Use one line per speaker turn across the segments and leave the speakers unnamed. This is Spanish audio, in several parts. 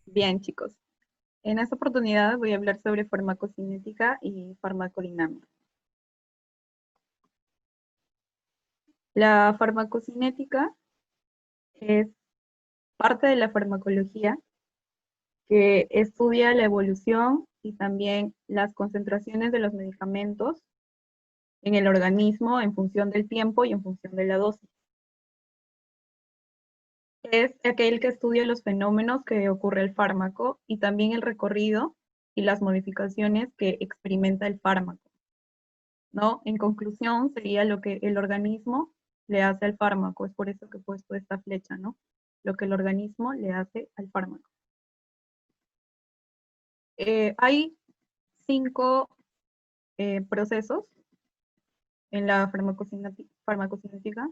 Bien, chicos. En esta oportunidad voy a hablar sobre farmacocinética y farmacodinámica. La farmacocinética es parte de la farmacología que estudia la evolución y también las concentraciones de los medicamentos en el organismo en función del tiempo y en función de la dosis. Es aquel que estudia los fenómenos que ocurre el fármaco y también el recorrido y las modificaciones que experimenta el fármaco, ¿no? En conclusión, sería lo que el organismo le hace al fármaco. Es por eso que he puesto esta flecha, ¿no? Lo que el organismo le hace al fármaco. Hay 5 procesos en la farmacocinética,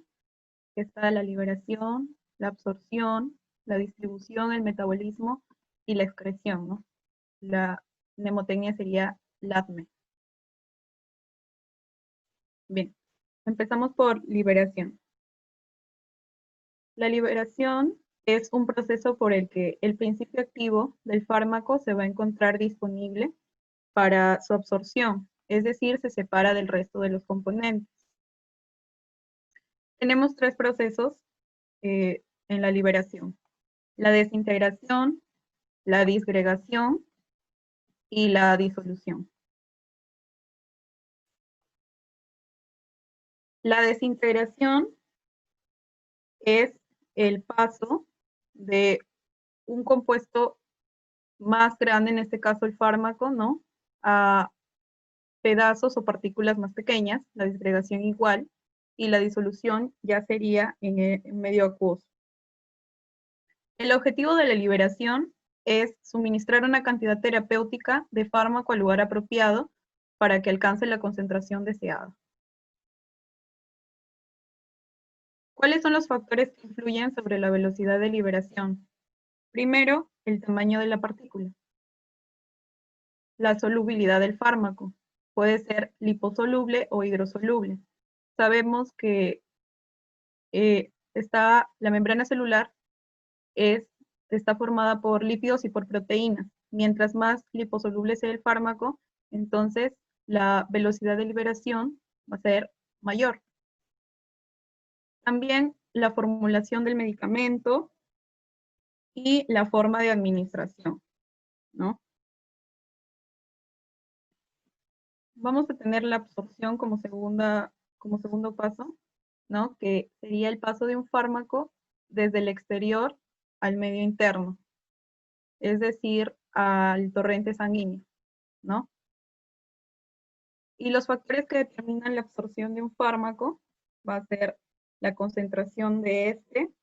que está la liberación, la absorción, la distribución, el metabolismo y la excreción, ¿no? La mnemotecnia sería LADME. Bien, empezamos por liberación. La liberación es un proceso por el que el principio activo del fármaco se va a encontrar disponible para su absorción, es decir, se separa del resto de los componentes. Tenemos 3 procesos en la liberación: la desintegración, la disgregación y la disolución. La desintegración es el paso de un compuesto más grande, en este caso el fármaco, ¿no?, a pedazos o partículas más pequeñas, la disgregación igual, y la disolución ya sería en medio acuoso. El objetivo de la liberación es suministrar una cantidad terapéutica de fármaco al lugar apropiado para que alcance la concentración deseada. ¿Cuáles son los factores que influyen sobre la velocidad de liberación? Primero, el tamaño de la partícula. La solubilidad del fármaco. Puede ser liposoluble o hidrosoluble. Sabemos que la membrana celular está formada por lípidos y por proteínas. Mientras más liposoluble sea el fármaco, entonces la velocidad de liberación va a ser mayor. También la formulación del medicamento y la forma de administración, ¿no? Vamos a tener la absorción como segundo paso, ¿no? Que sería el paso de un fármaco desde el exterior al medio interno, es decir, al torrente sanguíneo, ¿no? Y los factores que determinan la absorción de un fármaco va a ser la concentración de este,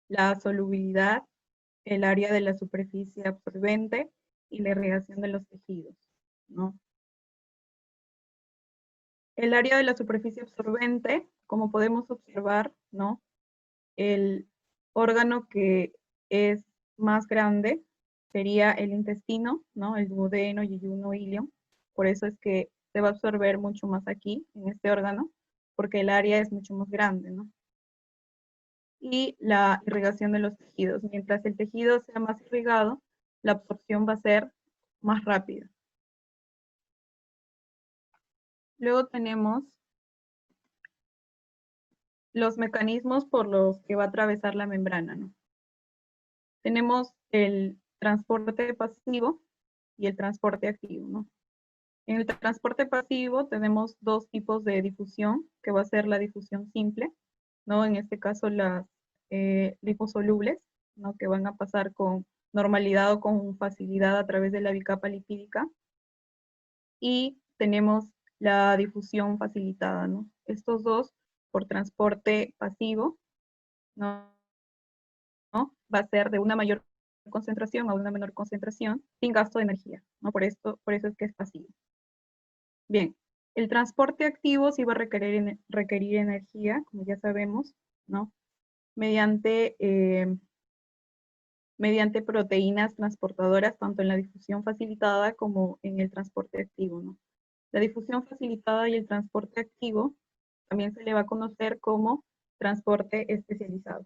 la solubilidad, el área de la superficie absorbente y la irrigación de los tejidos, ¿no? El área de la superficie absorbente, como podemos observar, ¿no?, el órgano que es más grande sería el intestino, ¿no?, el duodeno, yeyuno, ilion. Por eso es que se va a absorber mucho más aquí, en este órgano, porque el área es mucho más grande, ¿no? Y la irrigación de los tejidos. Mientras el tejido sea más irrigado, la absorción va a ser más rápida. Luego tenemos los mecanismos por los que va a atravesar la membrana, ¿no? Tenemos el transporte pasivo y el transporte activo, ¿no? En el transporte pasivo tenemos 2 tipos de difusión, que va a ser la difusión simple, ¿no? En este caso las liposolubles, ¿no?, que van a pasar con normalidad o con facilidad a través de la bicapa lipídica. Y tenemos la difusión facilitada, ¿no? Estos dos, por transporte pasivo, ¿no?, va a ser de una mayor concentración a una menor concentración sin gasto de energía, ¿no? Por eso es que es pasivo. Bien, el transporte activo sí va a requerir energía, como ya sabemos, ¿no? Mediante proteínas transportadoras, tanto en la difusión facilitada como en el transporte activo, ¿no? La difusión facilitada y el transporte activo también se le va a conocer como transporte especializado.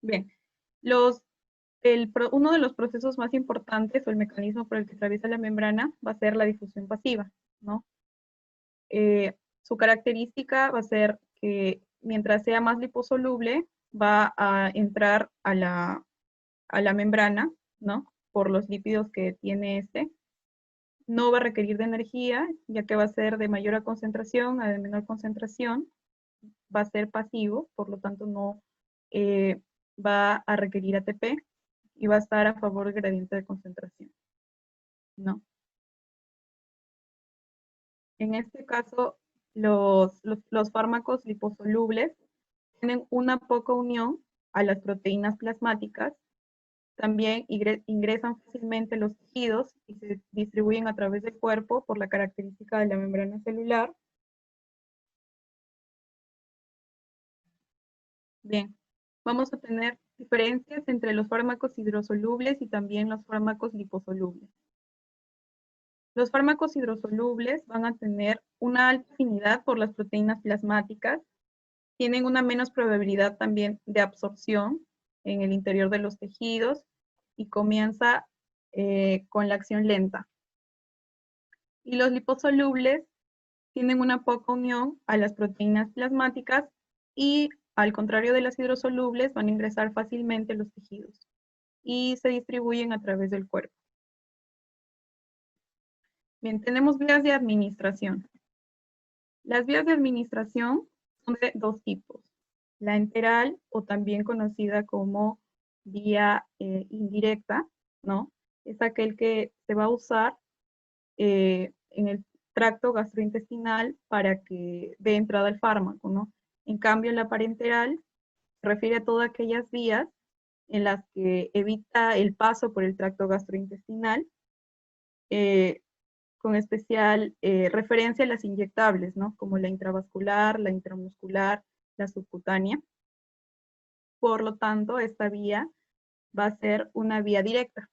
Bien, uno de los procesos más importantes o el mecanismo por el que atraviesa la membrana va a ser la difusión pasiva, ¿no? Su característica va a ser que mientras sea más liposoluble, va a entrar a la membrana, ¿no? Por los lípidos que tiene este. No va a requerir de energía, ya que va a ser de mayor concentración a de menor concentración. Va a ser pasivo, por lo tanto no va a requerir ATP y va a estar a favor del gradiente de concentración, ¿no? En este caso, los fármacos liposolubles tienen una poca unión a las proteínas plasmáticas, también ingresan fácilmente a los tejidos y se distribuyen a través del cuerpo por la característica de la membrana celular. Bien, vamos a tener diferencias entre los fármacos hidrosolubles y también los fármacos liposolubles. Los fármacos hidrosolubles van a tener una alta afinidad por las proteínas plasmáticas, tienen una menos probabilidad también de absorción en el interior de los tejidos y comienza con la acción lenta. Y los liposolubles tienen una poca unión a las proteínas plasmáticas y, al contrario de las hidrosolubles, van a ingresar fácilmente a los tejidos y se distribuyen a través del cuerpo. Bien, tenemos vías de administración. Las vías de administración son de dos tipos. La enteral, o también conocida como vía indirecta, ¿no? Es aquel que se va a usar en el tracto gastrointestinal para que dé entrada al fármaco, ¿no? En cambio, la parenteral se refiere a todas aquellas vías en las que evita el paso por el tracto gastrointestinal, con especial referencia a las inyectables, ¿no? Como la intravascular, la intramuscular, la subcutánea. Por lo tanto, esta vía va a ser una vía directa.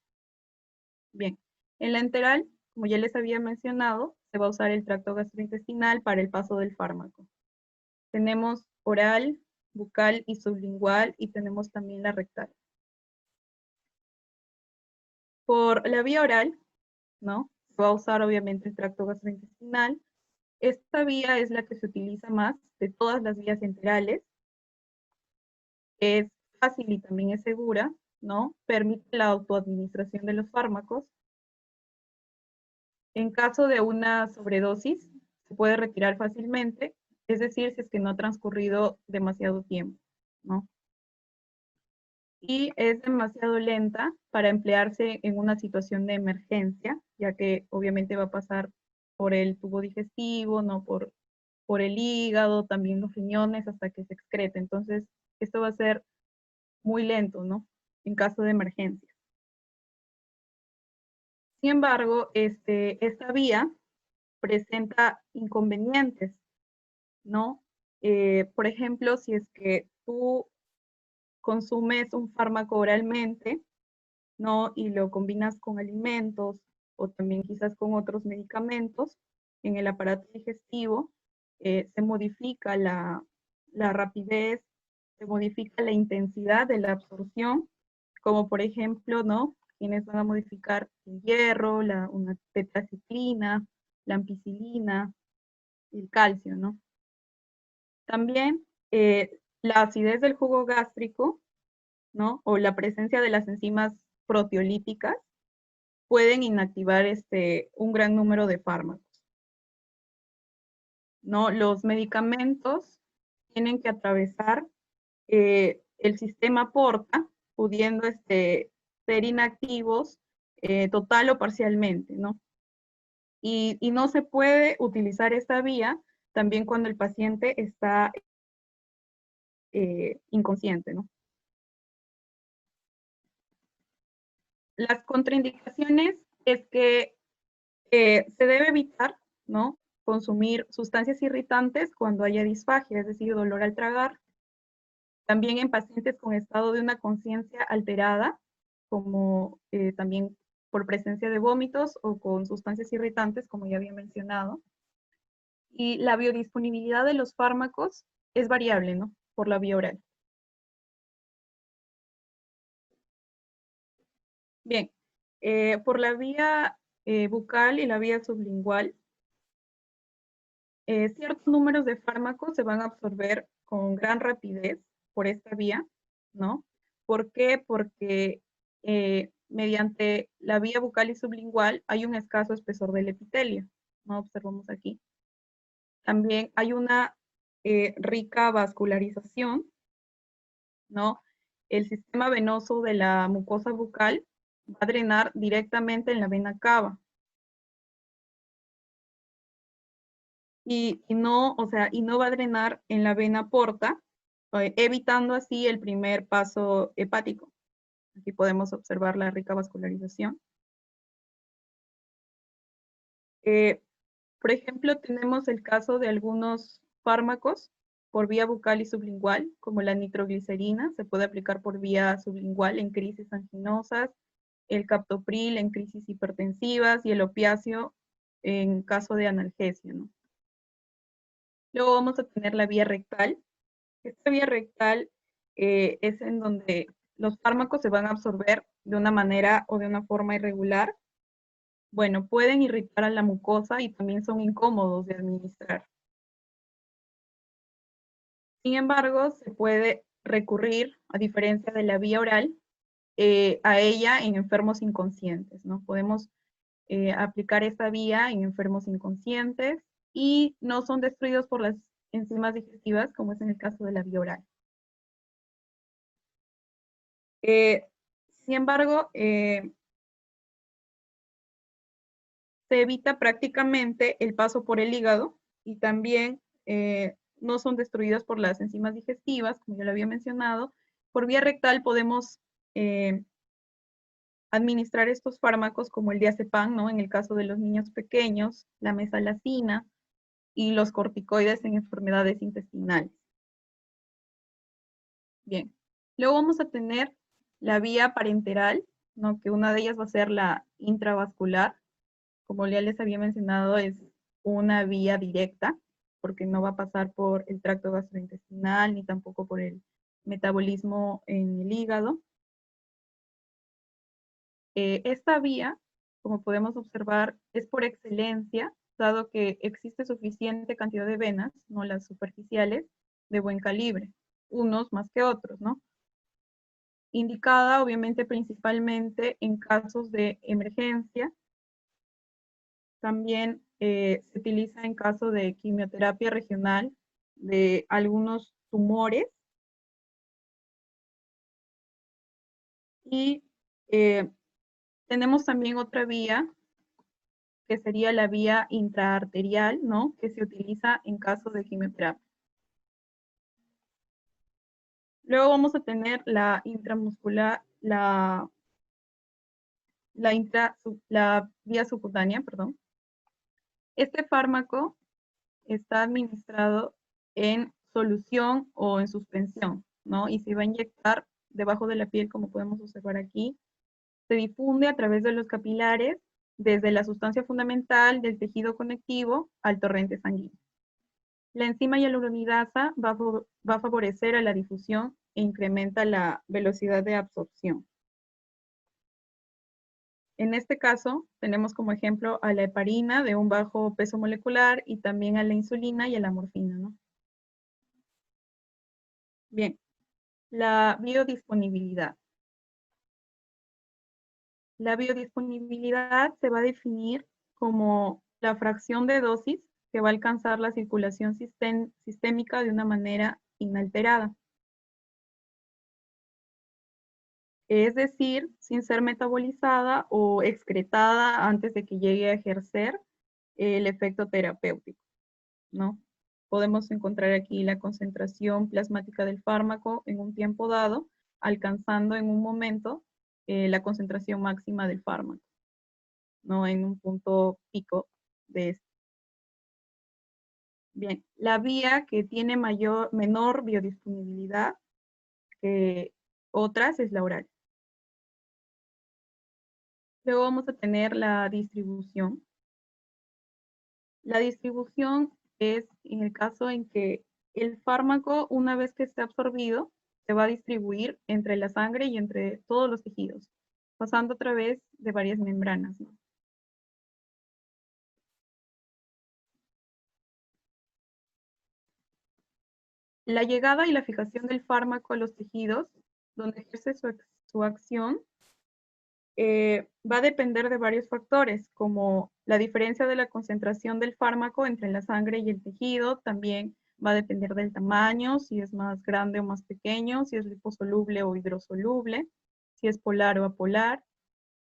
Bien, en la enteral, como ya les había mencionado, se va a usar el tracto gastrointestinal para el paso del fármaco. Tenemos oral, bucal y sublingual, y tenemos también la rectal. Por la vía oral, ¿no? Se va a usar obviamente el tracto gastrointestinal. Esta vía es la que se utiliza más de todas las vías enterales. Es fácil y también es segura, ¿no? Permite la autoadministración de los fármacos. En caso de una sobredosis, se puede retirar fácilmente, es decir, si es que no ha transcurrido demasiado tiempo, ¿no? Y es demasiado lenta para emplearse en una situación de emergencia, ya que obviamente va a pasar por el tubo digestivo, ¿no? Por el hígado, también los riñones, hasta que se excrete. Entonces, esto va a ser muy lento, ¿no? En caso de emergencia. Sin embargo, esta vía presenta inconvenientes, ¿no? Por ejemplo, si es que tú consumes un fármaco oralmente, ¿no? Y lo combinas con alimentos o también quizás con otros medicamentos, en el aparato digestivo se modifica la rapidez, se modifica la intensidad de la absorción, como por ejemplo, ¿no? Quienes van a modificar el hierro, una tetraciclina, la ampicilina, el calcio, ¿no? También la acidez del jugo gástrico, ¿no? O la presencia de las enzimas proteolíticas pueden inactivar un gran número de fármacos, ¿no? Los medicamentos tienen que atravesar el sistema porta, pudiendo ser inactivos total o parcialmente, ¿no? Y no se puede utilizar esta vía también cuando el paciente está inconsciente, ¿no? Las contraindicaciones es que se debe evitar, ¿no? Consumir sustancias irritantes cuando haya disfagia, es decir, dolor al tragar. También en pacientes con estado de una conciencia alterada, como también por presencia de vómitos o con sustancias irritantes, como ya había mencionado. Y la biodisponibilidad de los fármacos es variable, ¿no? Por la vía oral. Bien, por la vía bucal y la vía sublingual, ciertos números de fármacos se van a absorber con gran rapidez por esta vía, ¿no? ¿Por qué? Porque mediante la vía bucal y sublingual hay un escaso espesor del epitelio, ¿no? Observamos aquí. También hay una rica vascularización, ¿no? El sistema venoso de la mucosa bucal va a drenar directamente en la vena cava. Y no, o sea, y no va a drenar en la vena porta, evitando así el primer paso hepático. Aquí podemos observar la rica vascularización. Por ejemplo, tenemos el caso de algunos fármacos por vía bucal y sublingual, como la nitroglicerina, se puede aplicar por vía sublingual en crisis anginosas, el captopril en crisis hipertensivas y el opiáceo en caso de analgesia, ¿no? Luego vamos a tener la vía rectal. Esta vía rectal es en donde los fármacos se van a absorber de una manera o de una forma irregular. Bueno, pueden irritar a la mucosa y también son incómodos de administrar. Sin embargo, se puede recurrir, a diferencia de la vía oral, a ella en enfermos inconscientes, ¿no? Podemos aplicar esta vía en enfermos inconscientes y no son destruidos por las enzimas digestivas, como es en el caso de la vía oral. Sin embargo, se evita prácticamente el paso por el hígado y también no son destruidas por las enzimas digestivas, como ya lo había mencionado. Por vía rectal podemos administrar estos fármacos como el diazepam, ¿no? En el caso de los niños pequeños, la mesalazina y los corticoides en enfermedades intestinales. Bien, luego vamos a tener la vía parenteral, ¿no? Que una de ellas va a ser la intravascular. Como ya les había mencionado, es una vía directa, porque no va a pasar por el tracto gastrointestinal ni tampoco por el metabolismo en el hígado. Esta vía, como podemos observar, es por excelencia, dado que existe suficiente cantidad de venas, no las superficiales, de buen calibre, unos más que otros, ¿no? Indicada, obviamente, principalmente en casos de emergencia. También se utiliza en caso de quimioterapia regional de algunos tumores. Y tenemos también otra vía, que sería la vía intraarterial, ¿no? Que se utiliza en caso de quimioterapia. Luego vamos a tener la intramuscular, la vía subcutánea, perdón. Este fármaco está administrado en solución o en suspensión, ¿no? Y se va a inyectar debajo de la piel, como podemos observar aquí. Se difunde a través de los capilares, desde la sustancia fundamental del tejido conectivo al torrente sanguíneo. La enzima hialuronidasa va a favorecer a la difusión e incrementa la velocidad de absorción. En este caso, tenemos como ejemplo a la heparina de un bajo peso molecular y también a la insulina y a la morfina, ¿no? Bien, la biodisponibilidad. La biodisponibilidad se va a definir como la fracción de dosis que va a alcanzar la circulación sistémica de una manera inalterada. Es decir, sin ser metabolizada o excretada antes de que llegue a ejercer el efecto terapéutico, ¿no? Podemos encontrar aquí la concentración plasmática del fármaco en un tiempo dado, alcanzando en un momento la concentración máxima del fármaco, ¿no? En un punto pico de este. Bien, la vía que tiene menor biodisponibilidad que otras es la oral. Luego vamos a tener la distribución. La distribución es en el caso en que el fármaco, una vez que esté absorbido, se va a distribuir entre la sangre y entre todos los tejidos. pasando a través de varias membranas, ¿no? La llegada y la fijación del fármaco a los tejidos, donde ejerce su acción, va a depender de varios factores, como la diferencia de la concentración del fármaco entre la sangre y el tejido, también va a depender del tamaño, si es más grande o más pequeño, si es liposoluble o hidrosoluble, si es polar o apolar,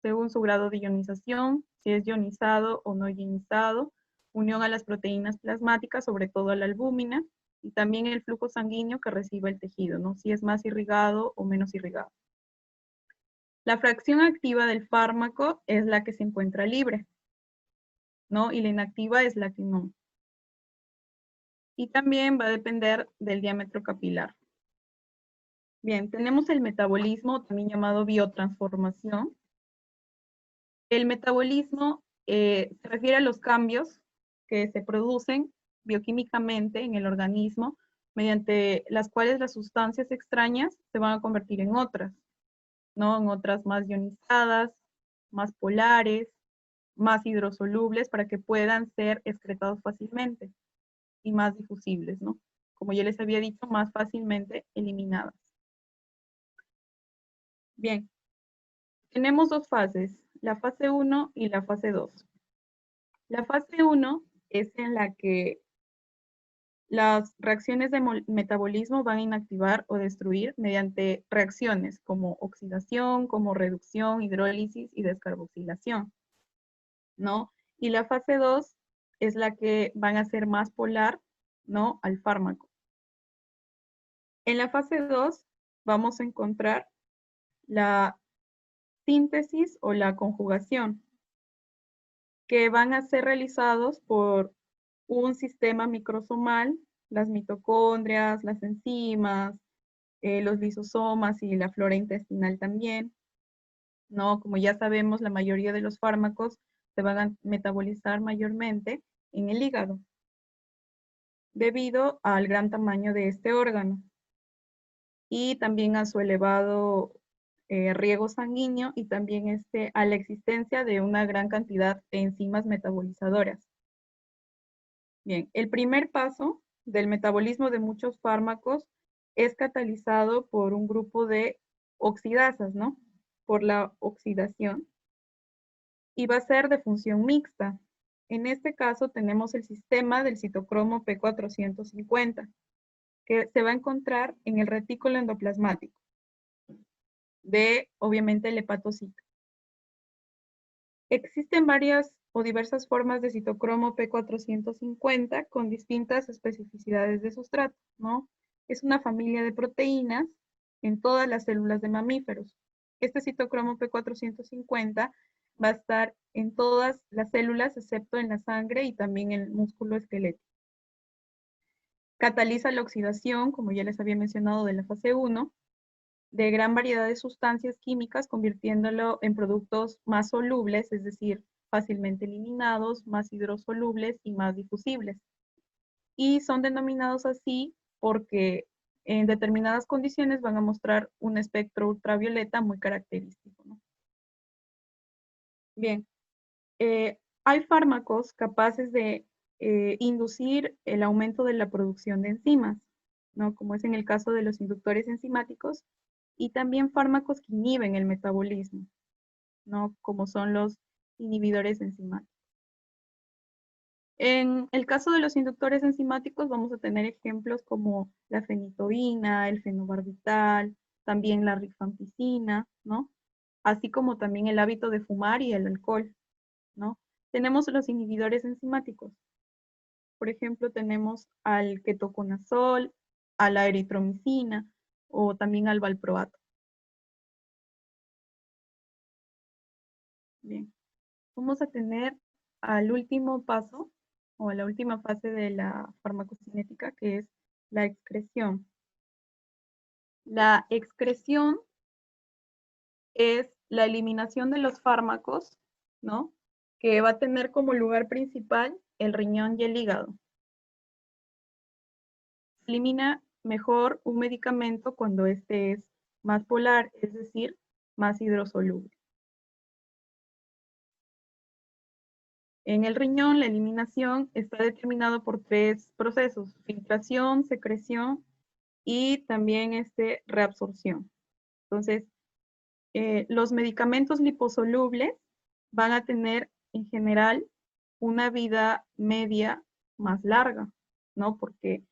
según su grado de ionización, si es ionizado o no ionizado, unión a las proteínas plasmáticas, sobre todo a la albúmina, y también el flujo sanguíneo que recibe el tejido, ¿no? Si es más irrigado o menos irrigado. La fracción activa del fármaco es la que se encuentra libre, ¿no? Y la inactiva es la que no. Y también va a depender del diámetro capilar. Bien, tenemos el metabolismo, también llamado biotransformación. El metabolismo se refiere a los cambios que se producen bioquímicamente en el organismo, mediante las cuales las sustancias extrañas se van a convertir en otras, ¿no? En otras más ionizadas, más polares, más hidrosolubles para que puedan ser excretados fácilmente y más difusibles, ¿no? Como ya les había dicho, más fácilmente eliminadas. Bien, tenemos dos fases, la fase 1 y la fase 2. La fase 1 es en la que las reacciones de metabolismo van a inactivar o destruir mediante reacciones como oxidación, como reducción, hidrólisis y descarboxilación, ¿no? Y la fase 2 es la que van a ser más polar, ¿no? Al fármaco. En la fase 2 vamos a encontrar la síntesis o la conjugación, que van a ser realizados por un sistema microsomal, las mitocondrias, las enzimas, los lisosomas y la flora intestinal también, ¿no? Como ya sabemos, la mayoría de los fármacos se van a metabolizar mayormente en el hígado, debido al gran tamaño de este órgano y también a su elevado riego sanguíneo y también a la existencia de una gran cantidad de enzimas metabolizadoras. Bien, el primer paso del metabolismo de muchos fármacos es catalizado por un grupo de oxidasas, ¿no? Por la oxidación. Y va a ser de función mixta. En este caso tenemos el sistema del citocromo P450, que se va a encontrar en el retículo endoplasmático de, obviamente, el hepatocito. Existen varias o diversas formas de citocromo P450 con distintas especificidades de sustrato, ¿no? Es una familia de proteínas en todas las células de mamíferos. Este citocromo P450 va a estar en todas las células excepto en la sangre y también en el músculo esquelético. Cataliza la oxidación, como ya les había mencionado, de la fase 1, de gran variedad de sustancias químicas, convirtiéndolo en productos más solubles, es decir, fácilmente eliminados, más hidrosolubles y más difusibles. Y son denominados así porque en determinadas condiciones van a mostrar un espectro ultravioleta muy característico, ¿no? Bien, hay fármacos capaces de inducir el aumento de la producción de enzimas, ¿no? Como es en el caso de los inductores enzimáticos, y también fármacos que inhiben el metabolismo, ¿no? Como son los inhibidores enzimáticos. En el caso de los inductores enzimáticos vamos a tener ejemplos como la fenitoína, el fenobarbital, también la rifampicina, ¿no? Así como también el hábito de fumar y el alcohol, ¿no? Tenemos los inhibidores enzimáticos. Por ejemplo, tenemos al ketoconazol, a la eritromicina o también al valproato. Bien, vamos a tener al último paso o a la última fase de la farmacocinética, que es la excreción. La excreción es la eliminación de los fármacos, ¿no? Que va a tener como lugar principal el riñón y el hígado. Se elimina mejor un medicamento cuando este es más polar, es decir, más hidrosoluble. En el riñón, la eliminación está determinado por 3 procesos: filtración, secreción y también reabsorción. Entonces, los medicamentos liposolubles van a tener en general una vida media más larga, ¿no? Porque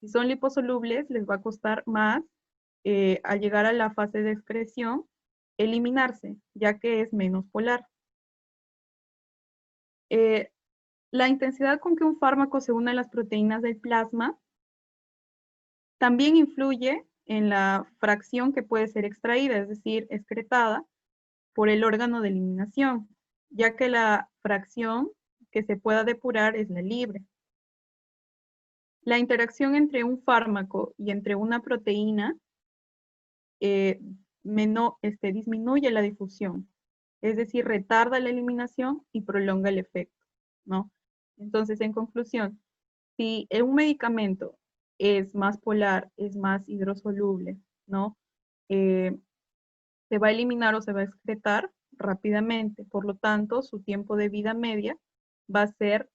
si son liposolubles, les va a costar más al llegar a la fase de excreción eliminarse, ya que es menos polar. La intensidad con que un fármaco se une a las proteínas del plasma también influye en la fracción que puede ser extraída, es decir, excretada por el órgano de eliminación, ya que la fracción que se pueda depurar es la libre. La interacción entre un fármaco y entre una proteína disminuye la difusión, es decir, retarda la eliminación y prolonga el efecto, ¿no? Entonces, en conclusión, si un medicamento es más polar, es más hidrosoluble, ¿no? Se va a eliminar o se va a excretar rápidamente, por lo tanto, su tiempo de vida media va a ser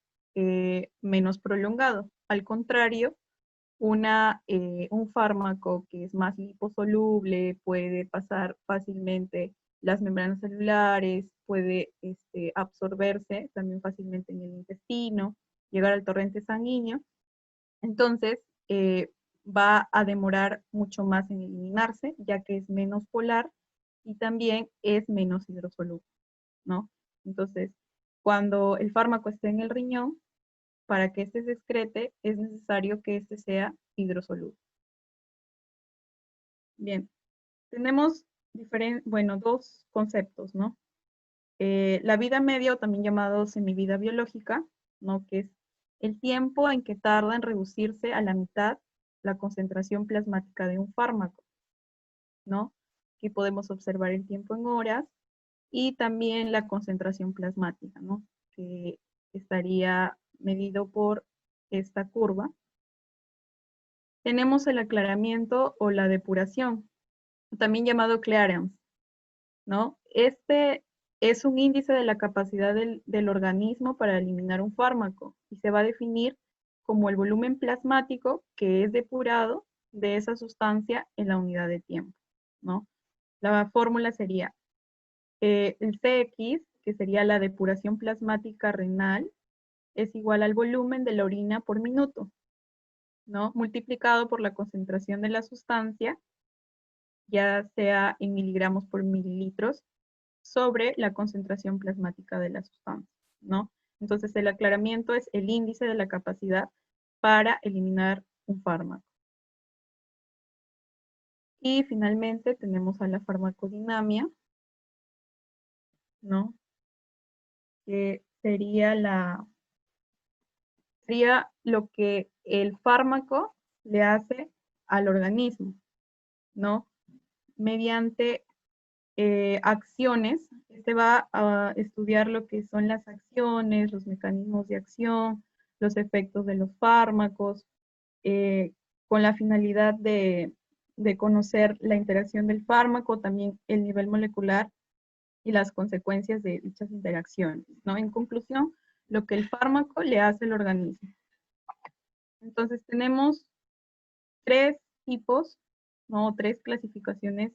menos prolongado. Al contrario, un fármaco que es más liposoluble puede pasar fácilmente las membranas celulares, puede absorberse también fácilmente en el intestino, llegar al torrente sanguíneo. Entonces, va a demorar mucho más en eliminarse, ya que es menos polar y también es menos hidrosoluble, ¿no? Entonces, cuando el fármaco esté en el riñón, para que se excrete, es necesario que sea hidrosoluble. Bien, tenemos dos conceptos, ¿no? La vida media, o también llamado semivida biológica, ¿no? Que es el tiempo en que tarda en reducirse a la mitad la concentración plasmática de un fármaco, ¿no? Aquí podemos observar el tiempo en horas y también la concentración plasmática, ¿no? Que estaría medido por esta curva. Tenemos el aclaramiento o la depuración, también llamado clearance, ¿no? Este es un índice de la capacidad del organismo para eliminar un fármaco y se va a definir como el volumen plasmático que es depurado de esa sustancia en la unidad de tiempo, ¿no? La fórmula sería el CX, que sería la depuración plasmática renal, es igual al volumen de la orina por minuto, ¿no? Multiplicado por la concentración de la sustancia, ya sea en miligramos por mililitros, sobre la concentración plasmática de la sustancia, ¿no? Entonces, el aclaramiento es el índice de la capacidad para eliminar un fármaco. Y finalmente tenemos a la farmacodinamia, ¿no? Que sería lo que el fármaco le hace al organismo, ¿no? Mediante acciones, va a estudiar lo que son las acciones, los mecanismos de acción, los efectos de los fármacos, con la finalidad de conocer la interacción del fármaco, también el nivel molecular y las consecuencias de dichas interacciones, ¿no? En conclusión, lo que el fármaco le hace al organismo. Entonces tenemos 3 tipos, ¿no? 3 clasificaciones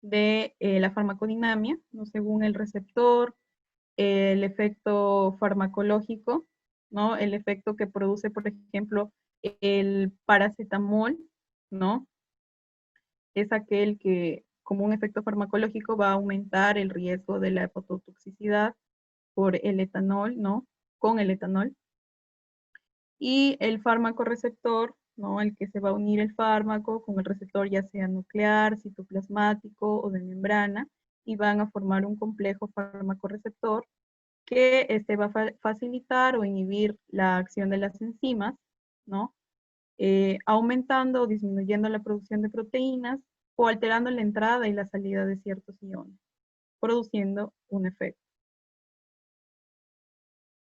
de la farmacodinamia, ¿no? Según el receptor, el efecto farmacológico, ¿no? El efecto que produce, por ejemplo, el paracetamol, ¿no? Es aquel que, como un efecto farmacológico, va a aumentar el riesgo de la hepatotoxicidad por el etanol, ¿no? Con el etanol. Y el fármaco receptor, ¿no? El que se va a unir el fármaco con el receptor, ya sea nuclear, citoplasmático o de membrana, y van a formar un complejo fármaco-receptor que va a facilitar o inhibir la acción de las enzimas, ¿no? Aumentando o disminuyendo la producción de proteínas o alterando la entrada y la salida de ciertos iones, produciendo un efecto.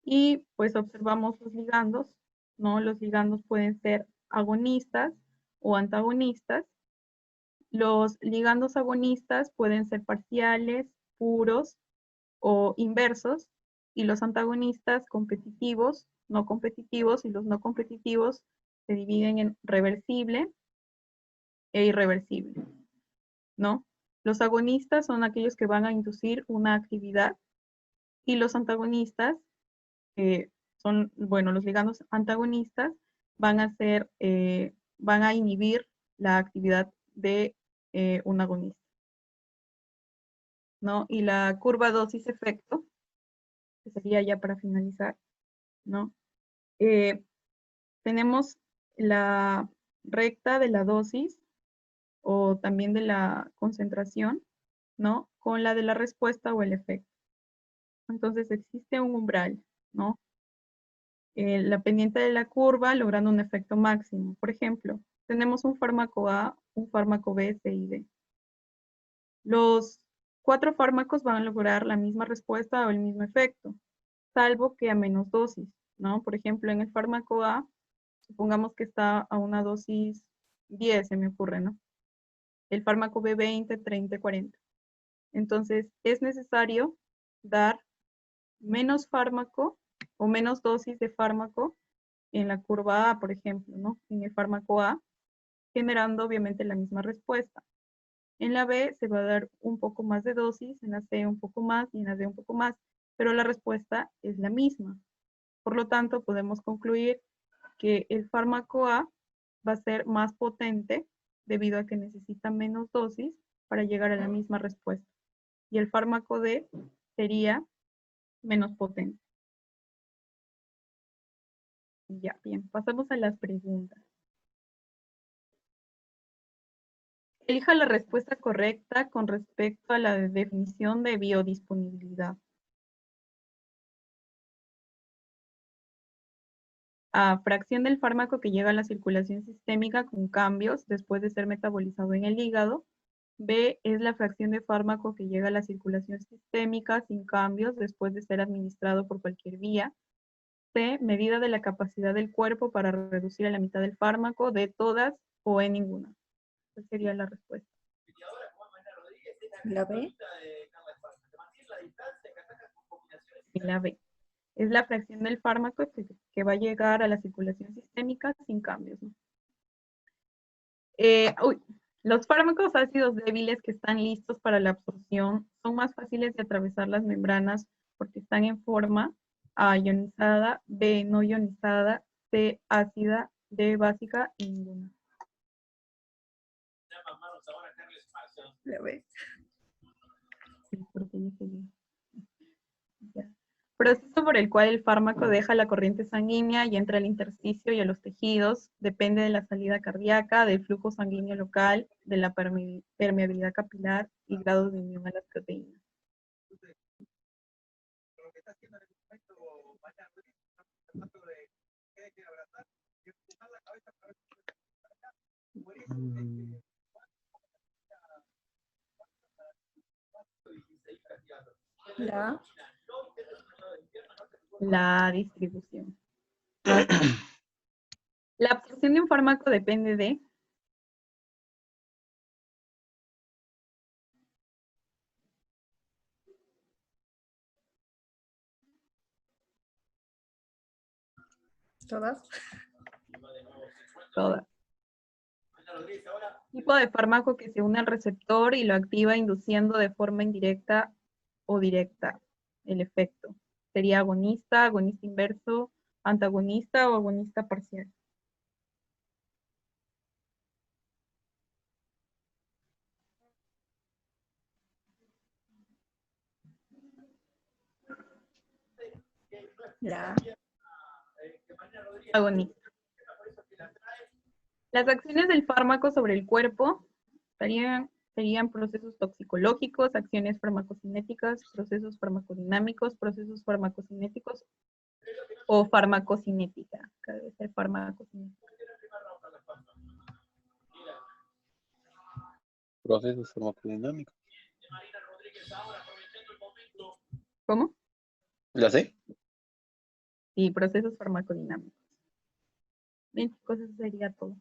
Y pues observamos los ligandos, ¿no? Los ligandos pueden ser agonistas o antagonistas. Los ligandos agonistas pueden ser parciales, puros o inversos, y los antagonistas competitivos, no competitivos, y los no competitivos se dividen en reversible e irreversible, ¿no? Los agonistas son aquellos que van a inducir una actividad y los antagonistas, que son, bueno, los ligandos antagonistas van a ser, van a inhibir la actividad de un agonista, ¿no? Y la curva dosis-efecto, que sería ya para finalizar, ¿no? Tenemos la recta de la dosis o también de la concentración, ¿no? Con la de la respuesta o el efecto. Entonces existe un umbral, ¿no? La pendiente de la curva logrando un efecto máximo. Por ejemplo, tenemos un fármaco A, un fármaco B, C y D. Los 4 fármacos van a lograr la misma respuesta o el mismo efecto, salvo que a menos dosis, ¿no? Por ejemplo, en el fármaco A, supongamos que está a una dosis 10, se me ocurre, ¿no? El fármaco B 20, 30, 40. Entonces, es necesario dar menos fármaco o menos dosis de fármaco en la curva A, por ejemplo, ¿no? En el fármaco A, generando obviamente la misma respuesta. En la B se va a dar un poco más de dosis, en la C un poco más y en la D un poco más, pero la respuesta es la misma. Por lo tanto, podemos concluir que el fármaco A va a ser más potente debido a que necesita menos dosis para llegar a la misma respuesta. Y el fármaco D sería menos potente. Ya, bien, pasamos a las preguntas. Elija la respuesta correcta con respecto a la definición de biodisponibilidad. A, fracción del fármaco que llega a la circulación sistémica con cambios después de ser metabolizado en el hígado. B, es la fracción de fármaco que llega a la circulación sistémica sin cambios después de ser administrado por cualquier vía. C, medida de la capacidad del cuerpo para reducir a la mitad del fármaco, de todas o en ninguna. ¿Cuál sería la respuesta?
La B.
Y la B. Es la fracción del fármaco que va a llegar a la circulación sistémica sin cambios, ¿no? Los fármacos ácidos débiles que están listos para la absorción son más fáciles de atravesar las membranas porque están en forma A, ionizada, B, no ionizada, C, ácida, D, básica y ninguna.
La B.
Sí, porque yo seguí. Ya. Proceso por el cual el fármaco deja la corriente sanguínea y entra al intersticio y a los tejidos, depende de la salida cardíaca, del flujo sanguíneo local, de la permeabilidad capilar y grados de unión a las proteínas.
La.
La distribución. La absorción de un fármaco depende de
Todas.
todas. Tipo de fármaco que se une al receptor y lo activa induciendo de forma indirecta o directa el efecto. Sería agonista, agonista inverso, antagonista o agonista parcial.
La.
Agonista. Las acciones del fármaco sobre el cuerpo serían procesos toxicológicos, acciones farmacocinéticas, procesos farmacodinámicos, procesos farmacocinéticos o farmacocinética. Acá debe ser farmacocinética.
Procesos farmacodinámicos.
¿Cómo?
¿La sé?
Sí, procesos farmacodinámicos. Bien, chicos, eso sería todo.